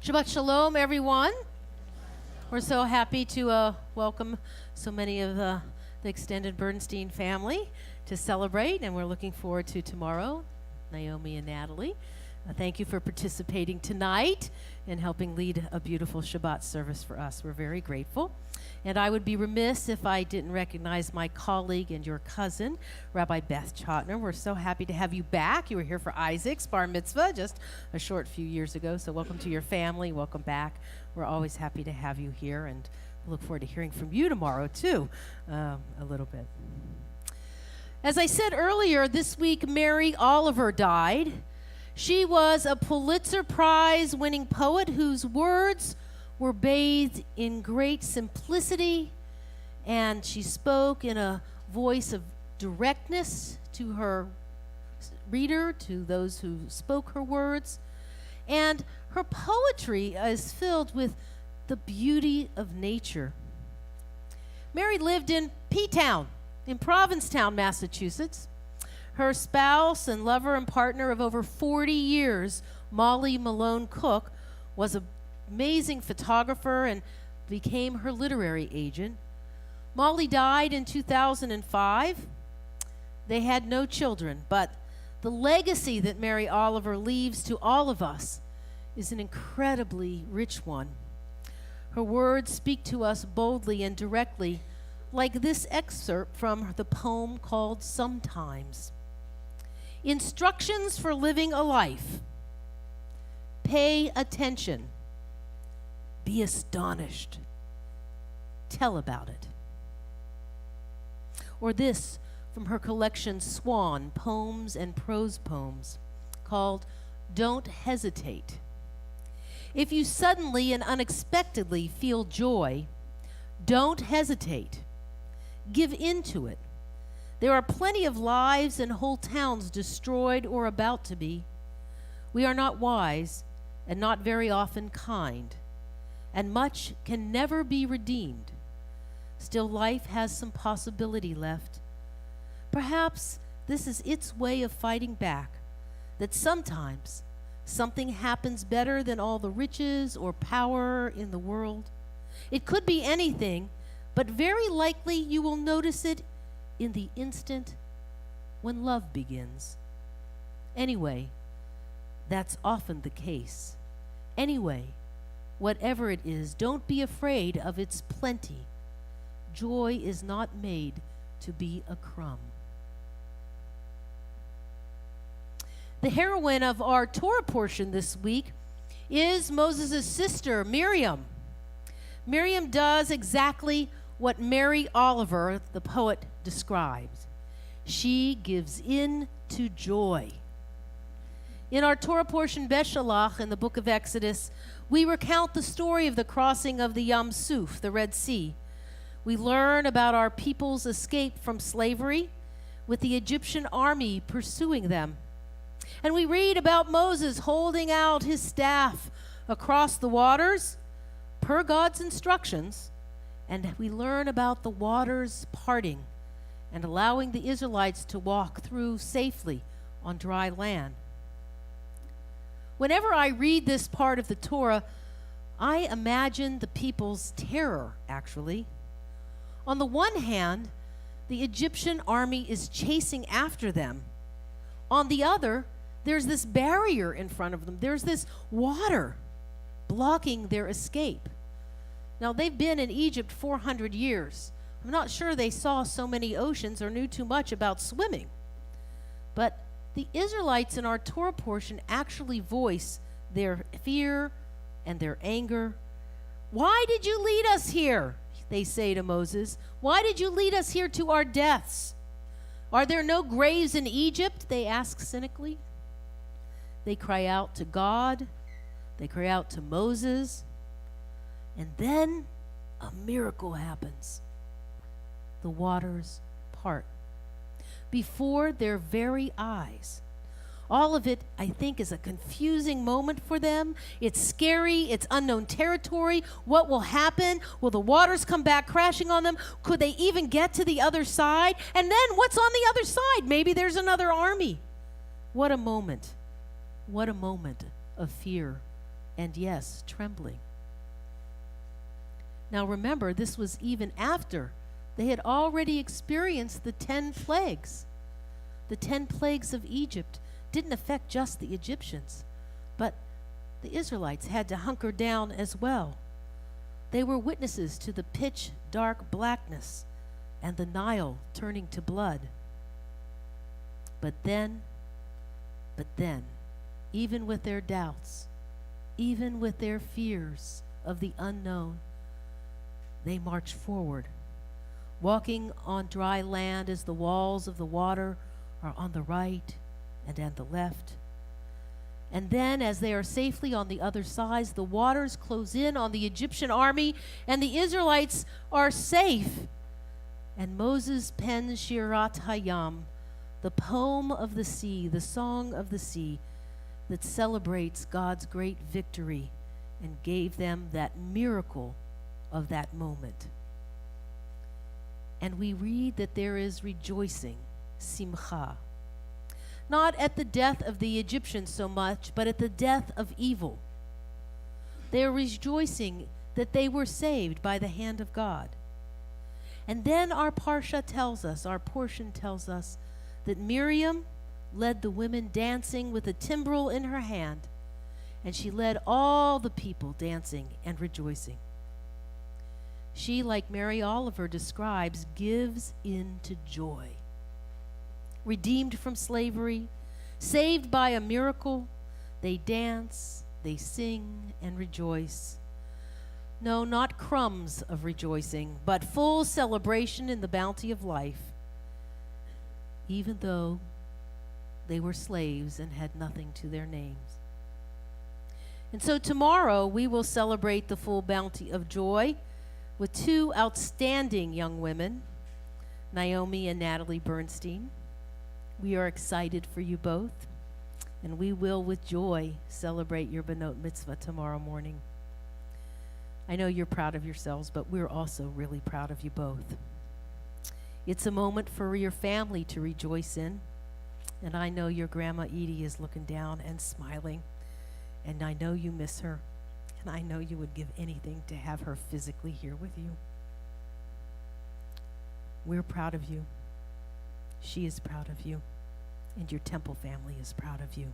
Shabbat Shalom, everyone. We're so happy to welcome so many of the extended Bernstein family to celebrate, and we're looking forward to tomorrow, Naomi and Natalie. Thank you for participating tonight and helping lead a beautiful Shabbat service for us. We're very grateful. And I would be remiss if I didn't recognize my colleague and your cousin, Rabbi Beth Chotner. We're so happy to have you back. You were here for Isaac's bar mitzvah just a short few years ago, so welcome to your family. Welcome back. We're always happy to have you here, and look forward to hearing from you tomorrow, too, a little bit. As I said earlier, this week Mary Oliver died. She was a Pulitzer Prize-winning poet whose words were bathed in great simplicity, and she spoke in a voice of directness to her reader, to those who spoke her words. And her poetry is filled with the beauty of nature. Mary lived in P-Town, in Provincetown, Massachusetts. Her spouse and lover and partner of over 40 years, Molly Malone Cook, was an amazing photographer and became her literary agent. Molly died in 2005. They had no children, but the legacy that Mary Oliver leaves to all of us is an incredibly rich one. Her words speak to us boldly and directly, like this excerpt from the poem called Sometimes. Instructions for living a life. Pay attention. Be astonished. Tell about it. Or this from her collection Swan, Poems and Prose Poems, called Don't Hesitate. If you suddenly and unexpectedly feel joy, don't hesitate. Give in to it. There are plenty of lives and whole towns destroyed or about to be. We are not wise and not very often kind, and much can never be redeemed. Still, life has some possibility left. Perhaps this is its way of fighting back, that sometimes something happens better than all the riches or power in the world. It could be anything, but very likely you will notice it in the instant when love begins. Anyway, that's often the case. Anyway, whatever it is, don't be afraid of its plenty. Joy is not made to be a crumb. The heroine of our Torah portion this week is Moses' sister, Miriam. Miriam does exactly what Mary Oliver, the poet, describes. She gives in to joy. In our Torah portion, Beshalach, in the book of Exodus, we recount the story of the crossing of the Yam Suf, the Red Sea. We learn about our people's escape from slavery with the Egyptian army pursuing them. And we read about Moses holding out his staff across the waters per God's instructions, and we learn about the waters parting and allowing the Israelites to walk through safely on dry land. Whenever I read this part of the Torah, I imagine the people's terror, actually. On the one hand, the Egyptian army is chasing after them. On the other, there's this barrier in front of them. There's this water blocking their escape. Now, they've been in Egypt 400 years. I'm not sure they saw so many oceans or knew too much about swimming. But the Israelites in our Torah portion actually voice their fear and their anger. Why did you lead us here? They say to Moses. Why did you lead us here to our deaths? Are there no graves in Egypt? They ask cynically. They cry out to God. They cry out to Moses. And then a miracle happens. The waters part before their very eyes. All of it, I think, is a confusing moment for them. It's scary. It's unknown territory. What will happen? Will the waters come back crashing on them? Could they even get to the other side? And then what's on the other side? Maybe there's another army. What a moment. What a moment of fear and yes, trembling. Now remember, this was even after they had already experienced the 10 plagues. The 10 plagues of Egypt didn't affect just the Egyptians, but the Israelites had to hunker down as well. They were witnesses to the pitch dark blackness and the Nile turning to blood. But then, even with their doubts, even with their fears of the unknown, they marched forward, walking on dry land as the walls of the water are on the right and on the left. And then, as they are safely on the other side, the waters close in on the Egyptian army, and the Israelites are safe. And Moses penned Shirat Hayam, the poem of the sea, the song of the sea, that celebrates God's great victory, and gave them that miracle of that moment. And we read that there is rejoicing, simcha, not at the death of the Egyptians so much, but at the death of evil. They are rejoicing that they were saved by the hand of God. And then our Parsha tells us, our portion tells us, that Miriam led the women dancing with a timbrel in her hand, and she led all the people dancing and rejoicing. She, like Mary Oliver describes, gives in to joy. Redeemed from slavery, saved by a miracle, they dance, they sing, and rejoice. No, not crumbs of rejoicing, but full celebration in the bounty of life, even though they were slaves and had nothing to their names. And so tomorrow we will celebrate the full bounty of joy with two outstanding young women, Naomi and Natalie Bernstein. We are excited for you both, and we will with joy celebrate your Benot Mitzvah tomorrow morning. I know you're proud of yourselves, but we're also really proud of you both. It's a moment for your family to rejoice in, and I know your Grandma Edie is looking down and smiling, and I know you miss her, and I know you would give anything to have her physically here with you. We're proud of you. She is proud of you, and your temple family is proud of you.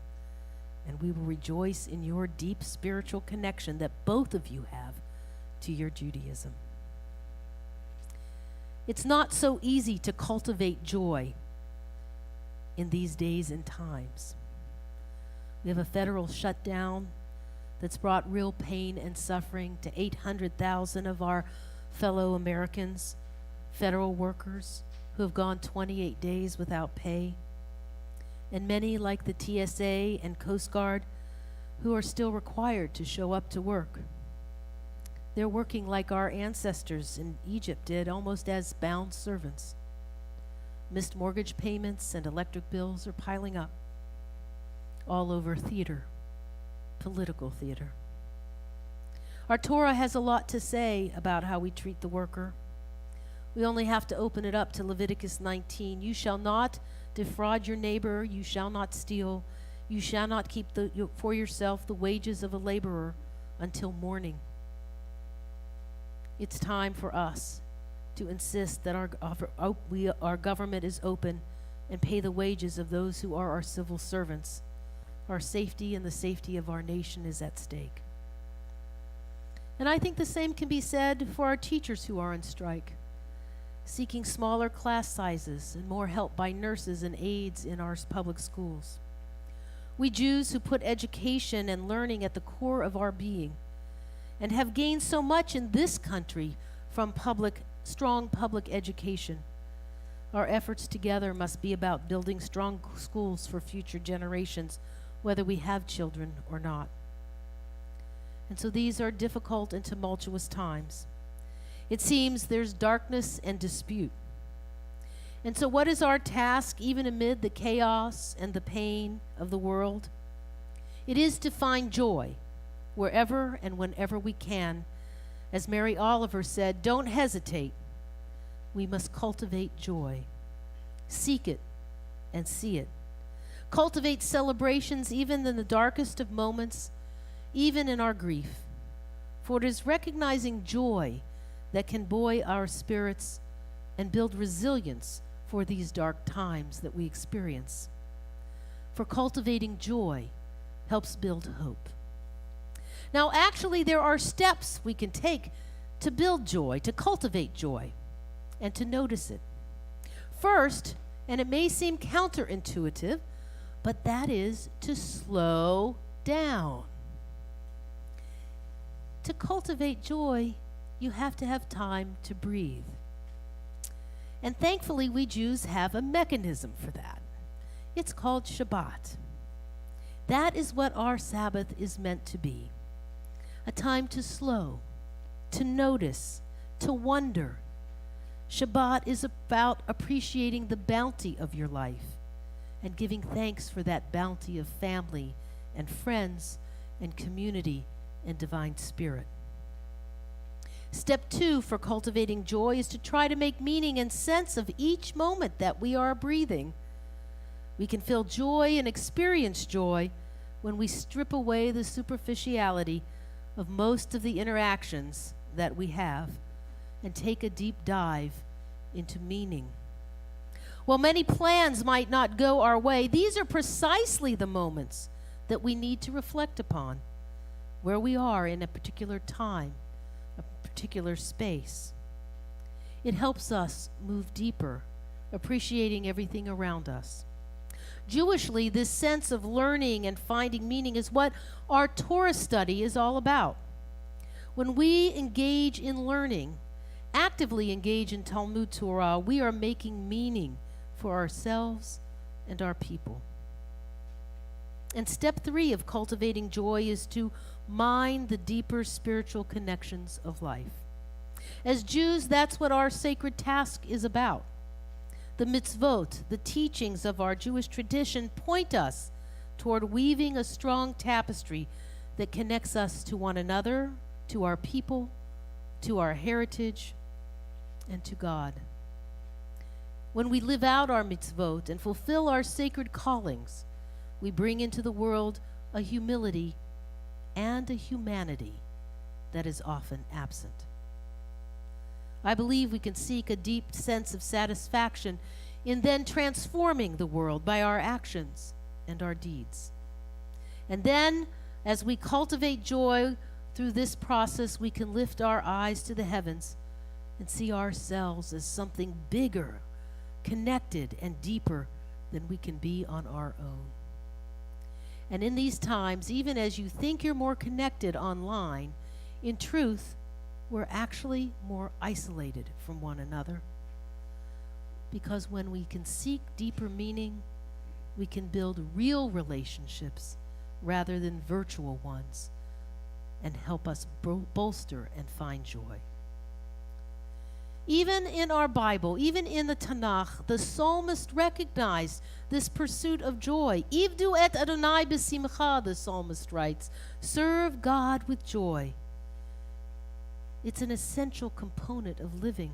And we will rejoice in your deep spiritual connection that both of you have to your Judaism. It's not so easy to cultivate joy in these days and times. We have a federal shutdown that's brought real pain and suffering to 800,000 of our fellow Americans, federal workers, who have gone 28 days without pay, and many like the TSA and Coast Guard who are still required to show up to work. They're working like our ancestors in Egypt did, almost as bound servants. Missed mortgage payments and electric bills are piling up all over theater, political theater. Our Torah has a lot to say about how we treat the worker. We only have to open it up to Leviticus 19. You shall not defraud your neighbor. You shall not steal. You shall not keep for yourself the wages of a laborer until morning. It's time for us to insist that our government is open and pay the wages of those who are our civil servants. Our safety and the safety of our nation is at stake. And I think the same can be said for our teachers who are on strike, seeking smaller class sizes and more help by nurses and aides in our public schools. We Jews who put education and learning at the core of our being and have gained so much in this country from strong public education. Our efforts together must be about building strong schools for future generations, whether we have children or not. And so these are difficult and tumultuous times. It seems there's darkness and dispute. And so what is our task, even amid the chaos and the pain of the world? It is to find joy wherever and whenever we can. As Mary Oliver said, don't hesitate. We must cultivate joy. Seek it and see it. Cultivate celebrations even in the darkest of moments, even in our grief. For it is recognizing joy that can buoy our spirits and build resilience for these dark times that we experience. For cultivating joy helps build hope. Now, actually, there are steps we can take to build joy, to cultivate joy, and to notice it. First, and it may seem counterintuitive, but that is to slow down. To cultivate joy, you have to have time to breathe. And thankfully, we Jews have a mechanism for that. It's called Shabbat. That is what our Sabbath is meant to be. A time to slow, to notice, to wonder. Shabbat is about appreciating the bounty of your life and giving thanks for that bounty of family and friends and community and divine spirit. Step 2 for cultivating joy is to try to make meaning and sense of each moment that we are breathing. We can feel joy and experience joy when we strip away the superficiality of most of the interactions that we have and take a deep dive into meaning. While many plans might not go our way, these are precisely the moments that we need to reflect upon, where we are in a particular time, a particular space. It helps us move deeper, appreciating everything around us. Jewishly, this sense of learning and finding meaning is what our Torah study is all about. When we engage in learning, actively engage in Talmud Torah, we are making meaning for ourselves and our people. And step 3 of cultivating joy is to mine the deeper spiritual connections of life. As Jews, that's what our sacred task is about. The mitzvot, the teachings of our Jewish tradition, point us toward weaving a strong tapestry that connects us to one another, to our people, to our heritage, and to God. When we live out our mitzvot and fulfill our sacred callings, we bring into the world a humility and a humanity that is often absent. I believe we can seek a deep sense of satisfaction in then transforming the world by our actions and our deeds. And then, as we cultivate joy through this process, we can lift our eyes to the heavens and see ourselves as something bigger, connected, and deeper than we can be on our own. And in these times, even as you think you're more connected online, in truth, we're actually more isolated from one another. Because when we can seek deeper meaning, we can build real relationships rather than virtual ones and help us bolster and find joy. Even in our Bible, even in the Tanakh, the psalmist recognized this pursuit of joy. Ivdu et Adonai b'simcha, the psalmist writes. Serve God with joy. It's an essential component of living.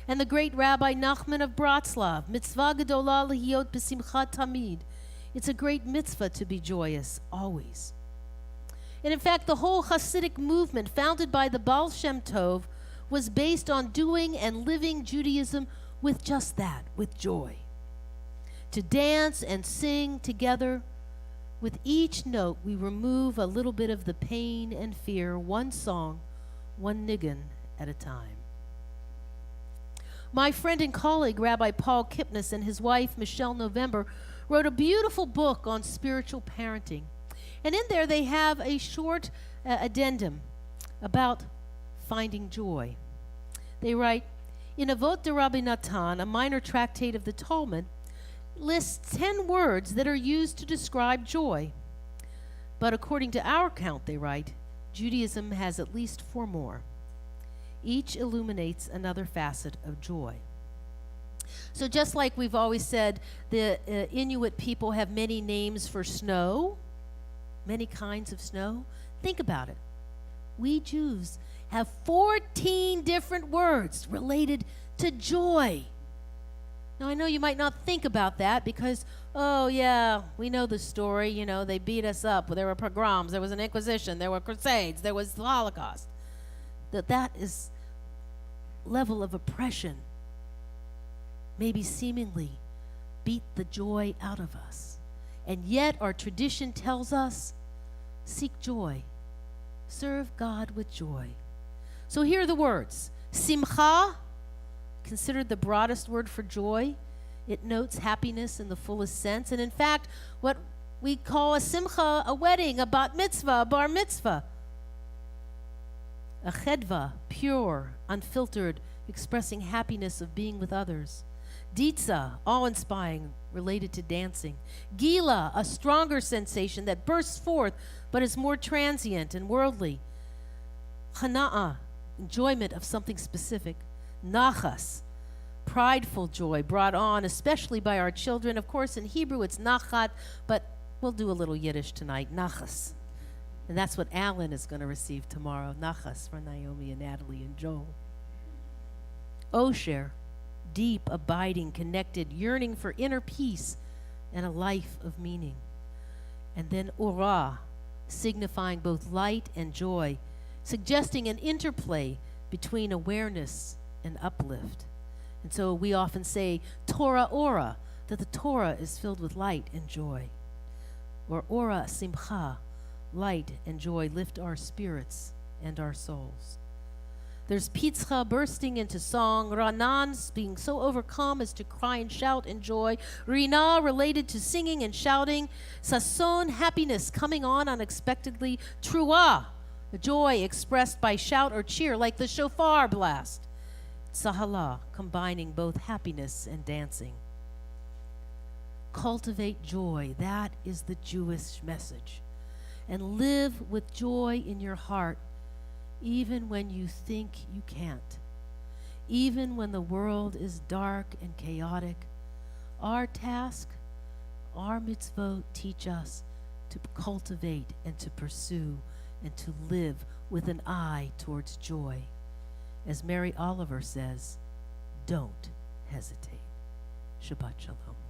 And the great Rabbi Nachman of Bratslav, mitzvah gedolah lehiyot b'simcha tamid. It's a great mitzvah to be joyous always. And in fact, the whole Hasidic movement founded by the Baal Shem Tov was based on doing and living Judaism with just that, with joy. To dance and sing together. With each note, we remove a little bit of the pain and fear, one song, one niggun at a time. My friend and colleague, Rabbi Paul Kipnis, and his wife, Michelle November, wrote a beautiful book on spiritual parenting. And in there, they have a short addendum about finding joy. They write, in Avot de Rabbi Natan, a minor tractate of the Talmud, lists 10 words that are used to describe joy. But according to our count, they write, Judaism has at least 4 more. Each illuminates another facet of joy. So just like we've always said, the Inuit people have many names for snow, many kinds of snow. Think about it. We Jews have 14 different words related to joy. Now, I know you might not think about that because, oh, yeah, we know the story. You know, they beat us up. There were pogroms. There was an Inquisition. There were crusades. There was the Holocaust. That is level of oppression maybe seemingly beat the joy out of us. And yet our tradition tells us, seek joy. Serve God with joy. So here are the words. Simcha, considered the broadest word for joy. It notes happiness in the fullest sense. And in fact, what we call a simcha, a wedding, a bat mitzvah, a bar mitzvah. A chedva, pure, unfiltered, expressing happiness of being with others. Ditza, awe-inspiring, related to dancing. Gila, a stronger sensation that bursts forth but is more transient and worldly. Hana'ah, enjoyment of something specific. Nachas, prideful joy brought on especially by our children. Of course, in Hebrew it's nachat, but we'll do a little Yiddish tonight, nachas. And that's what Alan is going to receive tomorrow, nachas, for Naomi and Natalie and Joel. Osher, deep, abiding, connected, yearning for inner peace and a life of meaning. And then ora, signifying both light and joy, suggesting an interplay between awareness and uplift. And so we often say Torah ora, that the Torah is filled with light and joy. Or ora simcha, light and joy lift our spirits and our souls. There's Pitzcha bursting into song, Ranan being so overcome as to cry and shout in joy, Rina related to singing and shouting, Sason happiness coming on unexpectedly, Truah, joy expressed by shout or cheer like the shofar blast, Sahala combining both happiness and dancing. Cultivate joy, that is the Jewish message. And live with joy in your heart, even when you think you can't. Even when the world is dark and chaotic, our task, our mitzvot teach us to cultivate and to pursue and to live with an eye towards joy. As Mary Oliver says, don't hesitate. Shabbat Shalom.